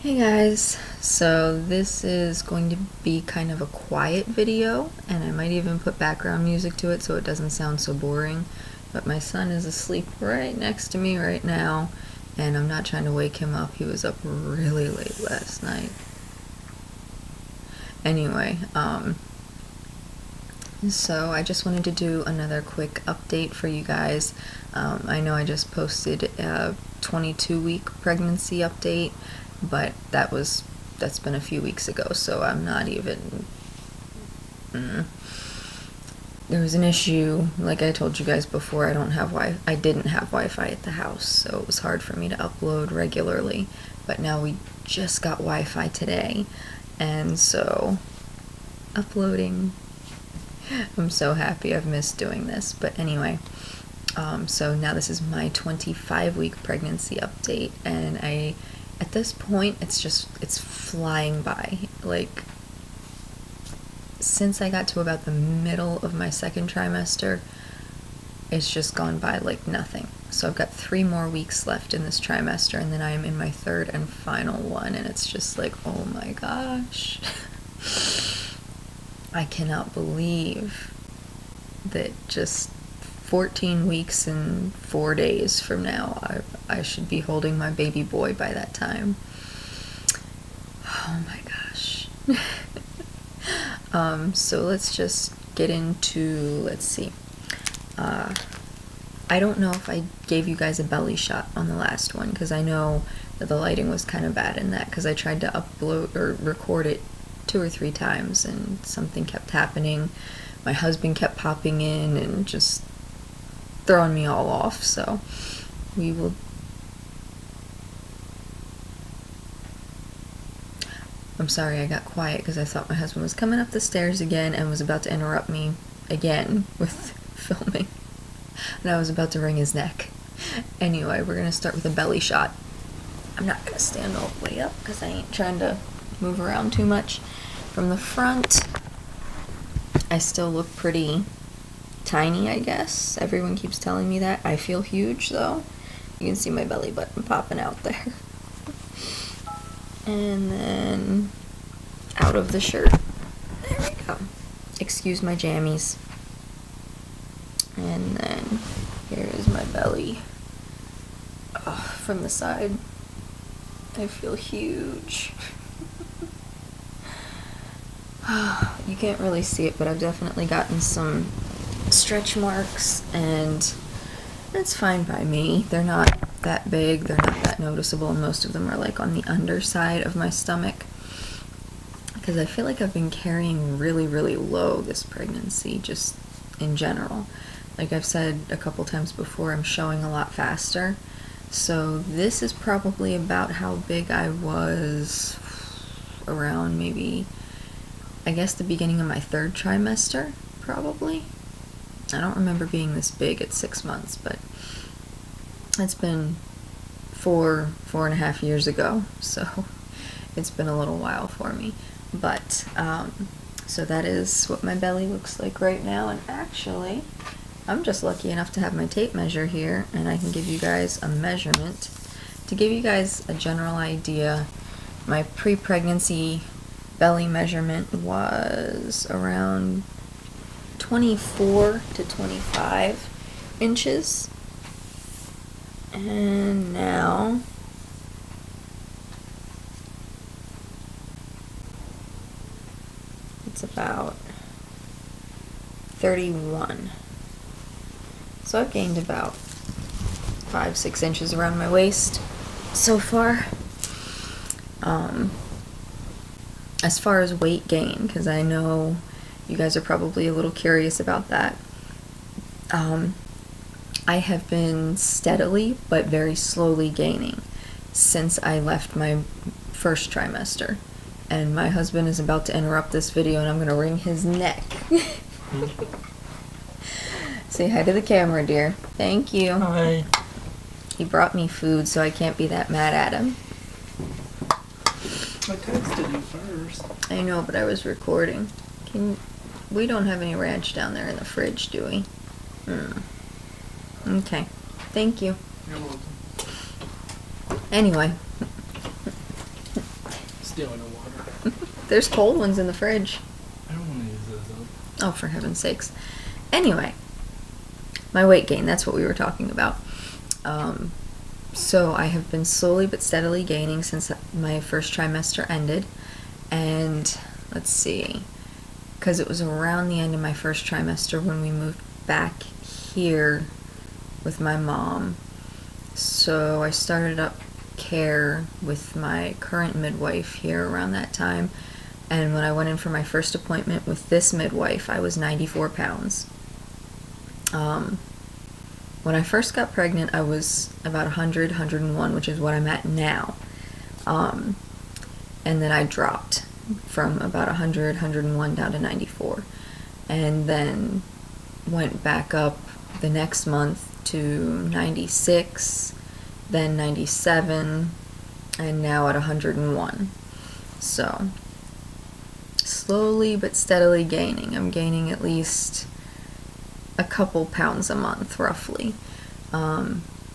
Hey guys, so this is going to be kind of a quiet video, and I might even put background music to it so it doesn't sound so boring, but my son is asleep right next to me right now, and I'm not trying to wake him up. He was up really late last night. Anyway, so I just wanted to do another quick update for you guys. I know I just posted a 22-week pregnancy update, but that's been a few weeks ago, so I'm not even... There was an issue, like I told you guys before, I didn't have Wi-Fi at the house, so it was hard for me to upload regularly, but now we just got Wi-Fi today, and so uploading... I'm so happy. I've missed doing this, but anyway, so now this is my 25-week pregnancy update, and at this point, it's flying by. Like, since I got to about the middle of my second trimester, it's just gone by like nothing. So I've got 3 more weeks left in this trimester, and then I am in my third and final one, and it's just like, oh my gosh. I cannot believe that just 14 weeks and 4 days from now, I should be holding my baby boy by that time. Oh my gosh. So let's just get into, let's see. I don't know if I gave you guys a belly shot on the last one, because I know that the lighting was kind of bad in that, because I tried to upload or record it 2 or 3 times and something kept happening. My husband kept popping in and just throwing me all off, so we will... I'm sorry I got quiet because I thought my husband was coming up the stairs again and was about to interrupt me again with filming, and I was about to wring his neck. Anyway, we're gonna start with a belly shot. I'm not gonna stand all the way up because I ain't trying to move around too much. From the front, I still look pretty tiny, I guess. Everyone keeps telling me that. I feel huge, though. You can see my belly button popping out there. And then out of the shirt. There we go. Excuse my jammies. And then here is my belly. Oh, from the side, I feel huge. You can't really see it, but I've definitely gotten some stretch marks, and that's fine by me. They're not that big, they're not that noticeable, and most of them are like on the underside of my stomach, because I feel like I've been carrying really, really low this pregnancy, just in general. Like I've said a couple times before, I'm showing a lot faster, so this is probably about how big I was around maybe, I guess, the beginning of my 3rd trimester, probably. I don't remember being this big at 6 months, but it's been 4.5 years ago, so it's been a little while for me. But, so that is what my belly looks like right now, and actually, I'm just lucky enough to have my tape measure here, and I can give you guys a measurement. To give you guys a general idea, my pre-pregnancy belly measurement was around 24 to 25 inches, and now it's about 31. So I've gained about 5-6 inches around my waist so far. As far as weight gain, because I know you guys are probably a little curious about that, I have been steadily but very slowly gaining since I left my 1st trimester. And my husband is about to interrupt this video, and I'm going to wring his neck. Say hi to the camera, dear. Thank you. Hi. He brought me food, so I can't be that mad at him. I texted you first. I know, but I was recording. We don't have any ranch down there in the fridge, do we? Okay. Thank you. You're welcome. Anyway. stealing the water. There's cold ones in the fridge. I don't want to use those up. Oh, for heaven's sakes. Anyway, my weight gain, that's what we were talking about. So I have been slowly but steadily gaining since my first trimester ended. And let's see, because it was around the end of my first trimester when we moved back here with my mom. So I started up care with my current midwife here around that time. And when I went in for my first appointment with this midwife, I was 94 pounds. When I first got pregnant, I was about 100, 101, which is what I'm at now. And then I dropped from about 100, 101 down to 94. And then went back up the next month to 96, then 97, and now at 101. So, slowly but steadily gaining. I'm gaining at least a couple pounds a month, roughly.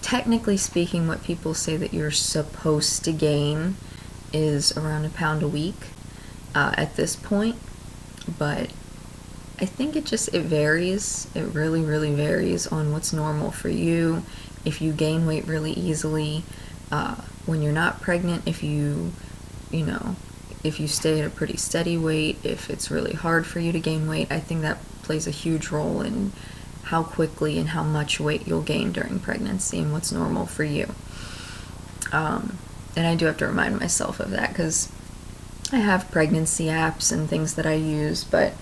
Technically speaking, what people say that you're supposed to gain is around a pound a week at this point, but I think it varies. It really, really varies on what's normal for you. If you gain weight really easily when you're not pregnant, if you stay at a pretty steady weight, if it's really hard for you to gain weight, I think that plays a huge role in how quickly and how much weight you'll gain during pregnancy and what's normal for you. And I do have to remind myself of that because I have pregnancy apps and things that I use, but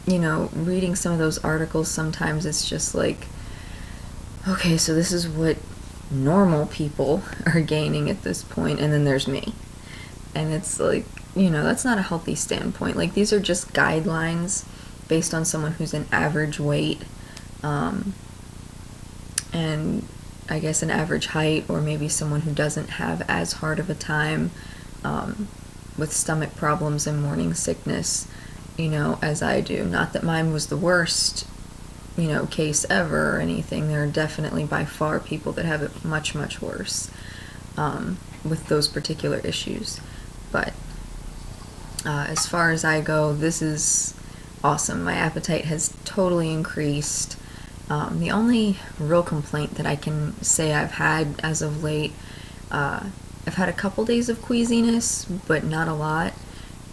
reading some of those articles, sometimes it's just like, okay, so this is what normal people are gaining at this point, and then there's me. And it's like, that's not a healthy standpoint. Like, these are just guidelines based on someone who's an average weight, and I guess an average height, or maybe someone who doesn't have as hard of a time with stomach problems and morning sickness, as I do. Not that mine was the worst, case ever or anything. There are definitely by far people that have it much, much worse with those particular issues. But as far as I go, this is awesome. My appetite has totally increased. The only real complaint that I can say I've had as of late, I've had a couple days of queasiness, but not a lot.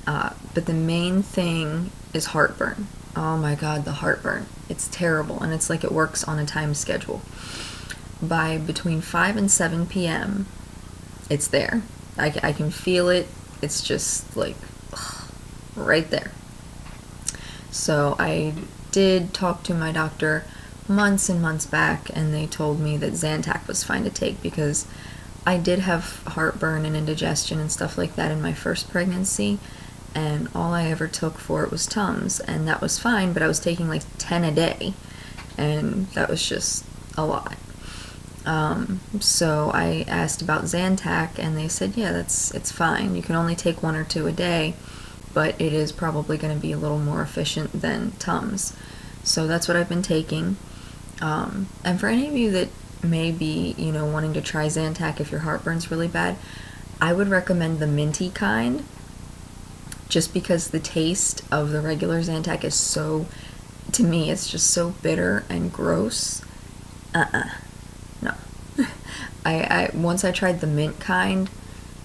But the main thing is heartburn. Oh my god, the heartburn. It's terrible, and it's like it works on a time schedule. By between 5 and 7 p.m., it's there. I can feel it. It's just like right there. So I did talk to my doctor months and months back, and they told me that Zantac was fine to take because I did have heartburn and indigestion and stuff like that in my first pregnancy, and all I ever took for it was Tums, and that was fine, but I was taking like 10 a day, and that was just a lot. So I asked about Zantac, and they said, yeah, it's fine. You can only take 1 or 2 a day, but it is probably going to be a little more efficient than Tums. So that's what I've been taking. And for any of you that may be, wanting to try Zantac if your heartburn's really bad, I would recommend the minty kind, just because the taste of the regular Zantac is so, to me, it's just so bitter and gross. No. I once I tried the mint kind,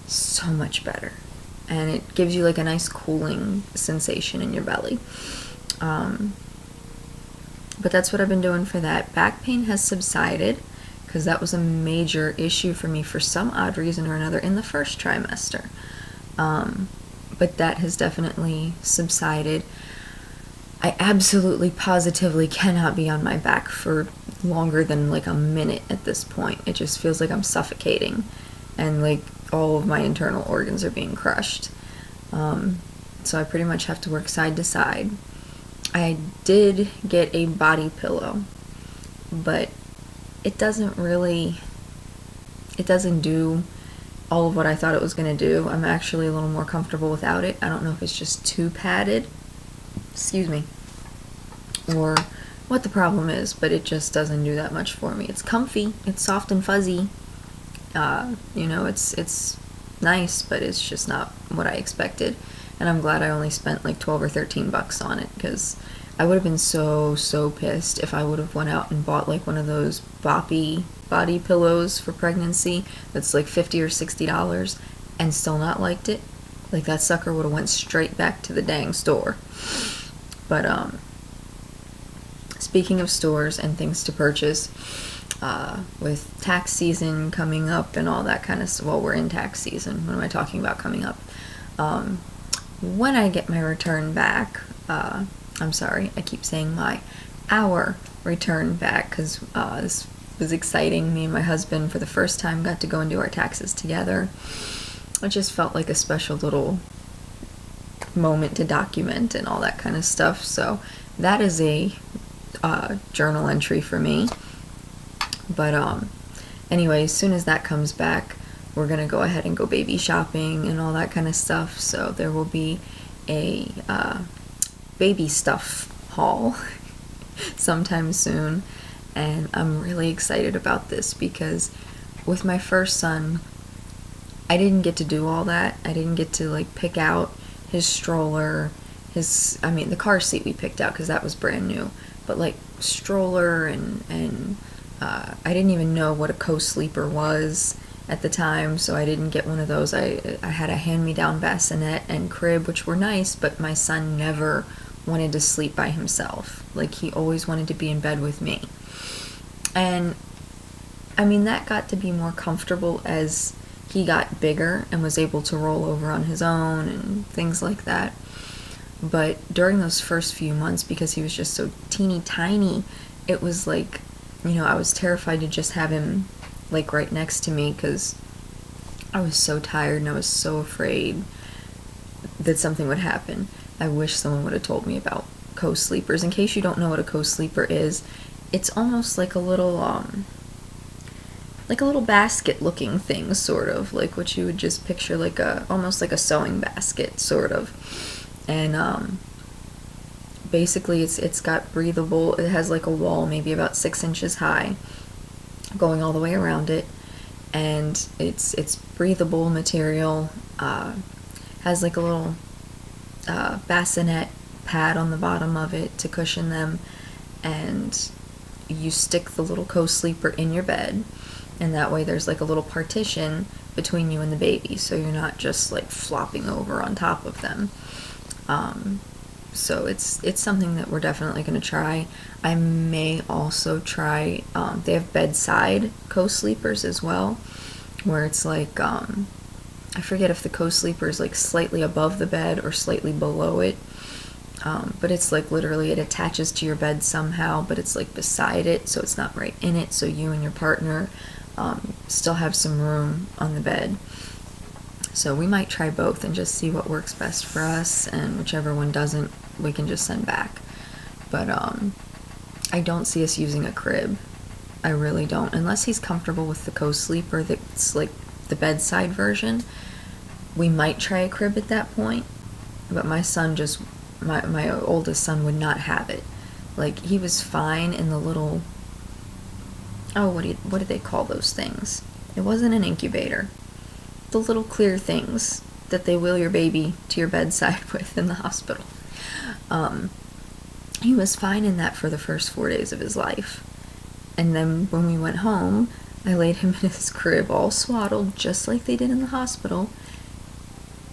so much better. And it gives you like a nice cooling sensation in your belly. But that's what I've been doing for that. Back pain has subsided, because that was a major issue for me for some odd reason or another in the first trimester. But that has definitely subsided. I absolutely, positively cannot be on my back for longer than like a minute at this point. It just feels like I'm suffocating, and like all of my internal organs are being crushed. So I pretty much have to work side to side. I did get a body pillow, but it doesn't do all of what I thought it was going to do. I'm actually a little more comfortable without it. I don't know if it's just too padded, or what the problem is, but it just doesn't do that much for me. It's comfy, it's soft and fuzzy, it's nice, but it's just not what I expected. And I'm glad I only spent like 12 or 13 bucks on it, because I would have been so pissed if I would have went out and bought like one of those boppy body pillows for pregnancy that's like $50 or $60 and still not liked it. Like, that sucker would have went straight back to the dang store. But speaking of stores and things to purchase, with tax season coming up and all that kind of stuff, well, we're in tax season. What am I talking about coming up? When I get my return back, I'm sorry, I keep saying our return back, because this was exciting. Me and my husband, for the first time, got to go and do our taxes together. It just felt like a special little moment to document and all that kind of stuff. So that is a journal entry for me. But anyway, as soon as that comes back, we're gonna go ahead and go baby shopping and all that kind of stuff. So there will be a baby stuff haul sometime soon, and I'm really excited about this, because with my first son, I didn't get to do all that. I didn't get to like pick out his stroller, the car seat we picked out because that was brand new, but like stroller and I didn't even know what a co-sleeper was at the time, so I didn't get one of those. I had a hand-me-down bassinet and crib, which were nice, but my son never wanted to sleep by himself. Like, he always wanted to be in bed with me. And I mean, that got to be more comfortable as he got bigger and was able to roll over on his own and things like that. But during those first few months, because he was just so teeny tiny, it was like, I was terrified to just have him like right next to me, because I was so tired and I was so afraid that something would happen. I wish someone would have told me about CoSleepers. In case you don't know what a co-sleeper is, it's almost like a little basket looking thing, sort of like what you would just picture, like almost like a sewing basket, sort of. And basically it's got breathable, it has like a wall maybe about 6 inches high going all the way around it, and it's breathable material, has like a little bassinet pad on the bottom of it to cushion them, and you stick the little co-sleeper in your bed, and that way there's like a little partition between you and the baby, so you're not just like flopping over on top of them. So it's something that we're definitely going to try. I may also try, they have bedside co-sleepers as well, where it's like, I forget if the co-sleeper is like slightly above the bed or slightly below it, but it's like literally it attaches to your bed somehow, but it's like beside it, so it's not right in it, so you and your partner still have some room on the bed. So we might try both and just see what works best for us, and whichever one doesn't, we can just send back. But I don't see us using a crib. I really don't, unless he's comfortable with the co-sleeper that's like the bedside version. We might try a crib at that point, but my son my oldest son would not have it. Like, he was fine in the little, what do they call those things? It wasn't an incubator. The little clear things that they wheel your baby to your bedside with in the hospital. He was fine in that for the first 4 days of his life. And then when we went home, I laid him in his crib all swaddled, just like they did in the hospital.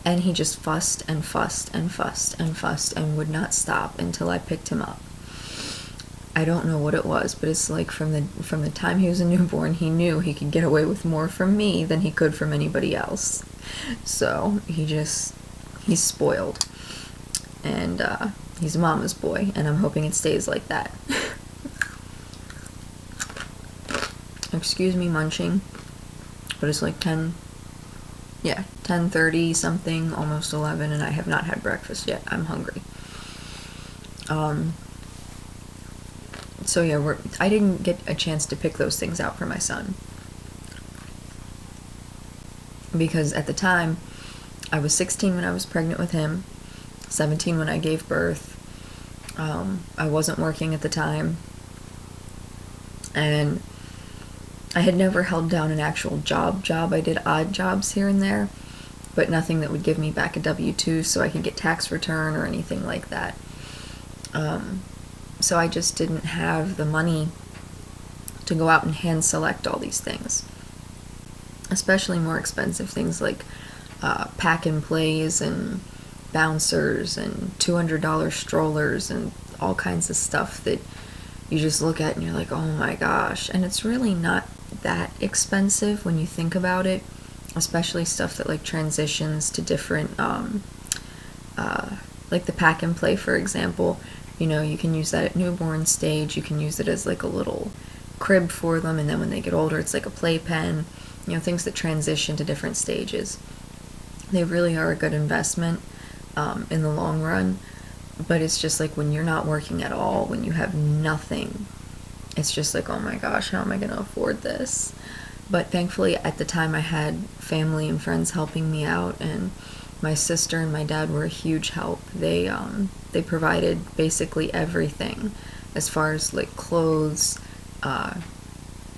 And he just fussed and fussed and fussed and fussed and would not stop until I picked him up. I don't know what it was, but it's like from the time he was a newborn, he knew he could get away with more from me than he could from anybody else. So he's spoiled. And he's a mama's boy, and I'm hoping it stays like that. Excuse me munching, but it's like 10:30 something, almost 11, and I have not had breakfast yet. I'm hungry. So yeah, I didn't get a chance to pick those things out for my son, because at the time, I was 16 when I was pregnant with him, 17 when I gave birth. I wasn't working at the time, and I had never held down an actual job. I did odd jobs here and there, but nothing that would give me back a W-2 so I could get tax return or anything like that. So I just didn't have the money to go out and hand select all these things, especially more expensive things like pack and plays and bouncers and $200 strollers and all kinds of stuff that you just look at and you're like, oh my gosh. And it's really not that expensive when you think about it, especially stuff that like transitions to different like the pack and play, for example. You know, you can use that at newborn stage. You can use it as like a little crib for them, and then when they get older it's like a playpen. You know, things that transition to different stages. They really are a good investment in the long run, but it's just like when you're not working at all, when you have nothing, it's just like, oh my gosh, how am I going to afford this? But thankfully at the time I had family and friends helping me out, and my sister and my dad were a huge help. They provided basically everything as far as like clothes,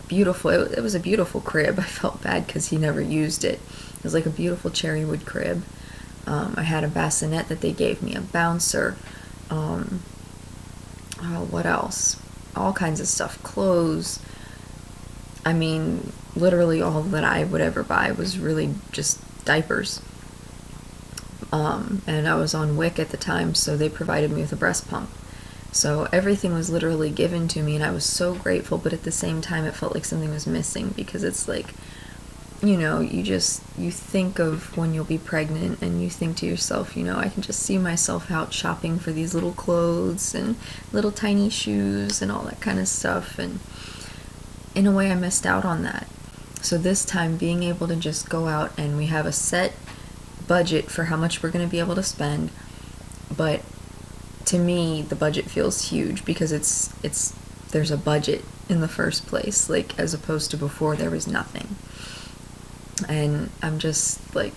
beautiful, it was a beautiful crib. I felt bad because he never used it. It was like a beautiful cherry wood crib. I had a bassinet that they gave me, a bouncer, what else? All kinds of stuff, clothes. I mean, literally all that I would ever buy was really just diapers. And I was on WIC at the time, so they provided me with a breast pump. So everything was literally given to me, and I was so grateful, but at the same time it felt like something was missing, because it's like, you know, you think of when you'll be pregnant and you think to yourself, you know, I can just see myself out shopping for these little clothes and little tiny shoes and all that kind of stuff, and in a way I missed out on that. So this time, being able to just go out, and we have a set budget for how much we're going to be able to spend, but to me the budget feels huge because there's a budget in the first place, like as opposed to before there was nothing. And I'm just like,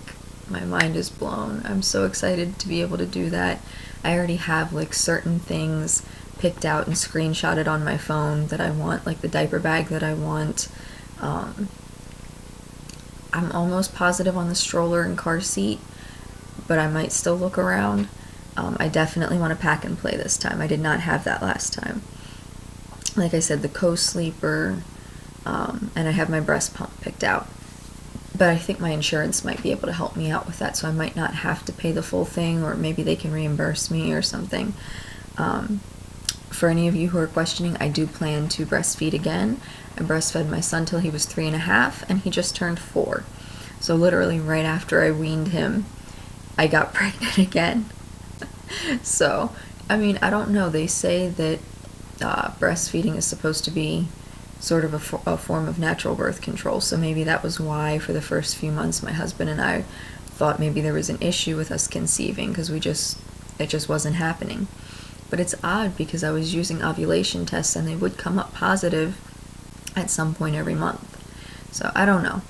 my mind is blown. I'm so excited to be able to do that. I already have like certain things picked out and screenshotted on my phone that I want, like the diaper bag that I want. I'm almost positive on the stroller and car seat, but I might still look around. I definitely want to pack and play this time. I did not have that last time. Like I said, the CoSleeper, and I have my breast pump picked out. But I think my insurance might be able to help me out with that, so I might not have to pay the full thing, or maybe they can reimburse me or something. For any of you who are questioning, I do plan to breastfeed again. I breastfed my son till he was 3.5, and he just turned 4. So literally right after I weaned him, I got pregnant again. So, I mean, I don't know. They say that breastfeeding is supposed to be sort of a form of natural birth control, so maybe that was why for the first few months my husband and I thought maybe there was an issue with us conceiving, because it just wasn't happening. But it's odd because I was using ovulation tests and they would come up positive at some point every month. So I don't know.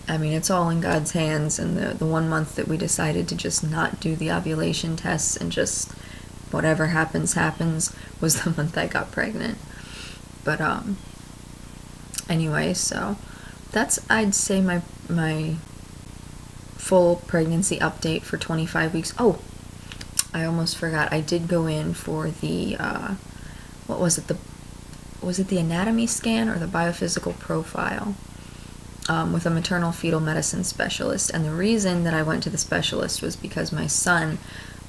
I mean, it's all in God's hands, and the 1 month that we decided to just not do the ovulation tests and just whatever happens was the month I got pregnant. But anyway, so that's, I'd say, my full pregnancy update for 25 weeks. Oh, I almost forgot. I did go in for the what was it? Was it the anatomy scan or the biophysical profile with a maternal fetal medicine specialist? And the reason that I went to the specialist was because my son,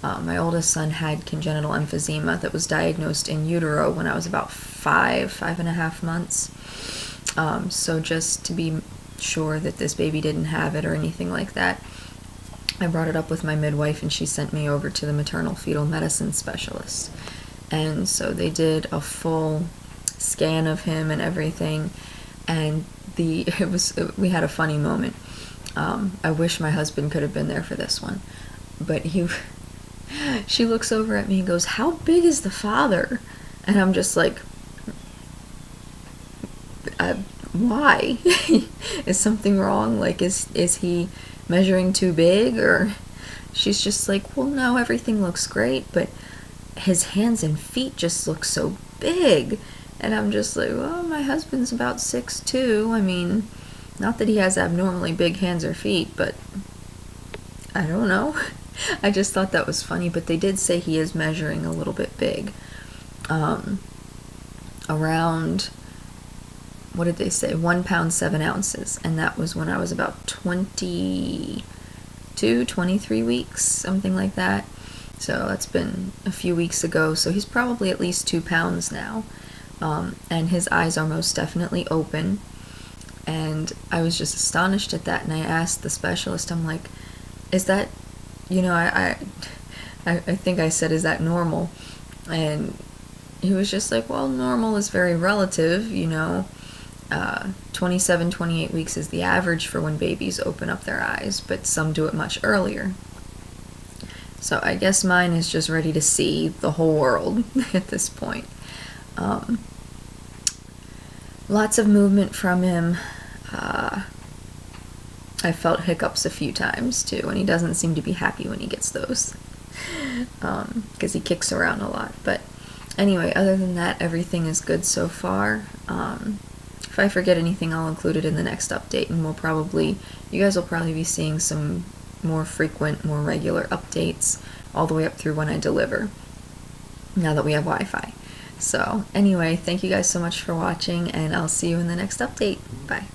my oldest son, had congenital emphysema that was diagnosed in utero when I was about 5.5 months. So just to be sure that this baby didn't have it or anything like that, I brought it up with my midwife, and she sent me over to the maternal fetal medicine specialist. And so they did a full scan of him and everything, and we had a funny moment. I wish my husband could have been there for this one, but she looks over at me and goes, "How big is the father?" And I'm just like, why? Is something wrong? Like, is he measuring too big? Or she's just like, well, no, everything looks great, but his hands and feet just look so big. And I'm just like, well, my husband's about 6'2". I mean, not that he has abnormally big hands or feet, but I don't know. I just thought that was funny, but they did say he is measuring a little bit big. Around, what did they say? 1 pound, 7 ounces. And that was when I was about 22, 23 weeks, something like that. So that's been a few weeks ago. So he's probably at least 2 pounds now. And his eyes are most definitely open. And I was just astonished at that. And I asked the specialist, I'm like, is that, you know, I think I said, is that normal? And he was just like, well, normal is very relative, you know. 27, 28 weeks is the average for when babies open up their eyes, but some do it much earlier. So I guess mine is just ready to see the whole world at this point. Lots of movement from him. I felt hiccups a few times too, and he doesn't seem to be happy when he gets those, because he kicks around a lot. But anyway, other than that, everything is good so far. If I forget anything, I'll include it in the next update, and you guys will probably be seeing some more frequent, more regular updates all the way up through when I deliver, now that we have Wi-Fi. So anyway, thank you guys so much for watching, and I'll see you in the next update. Bye.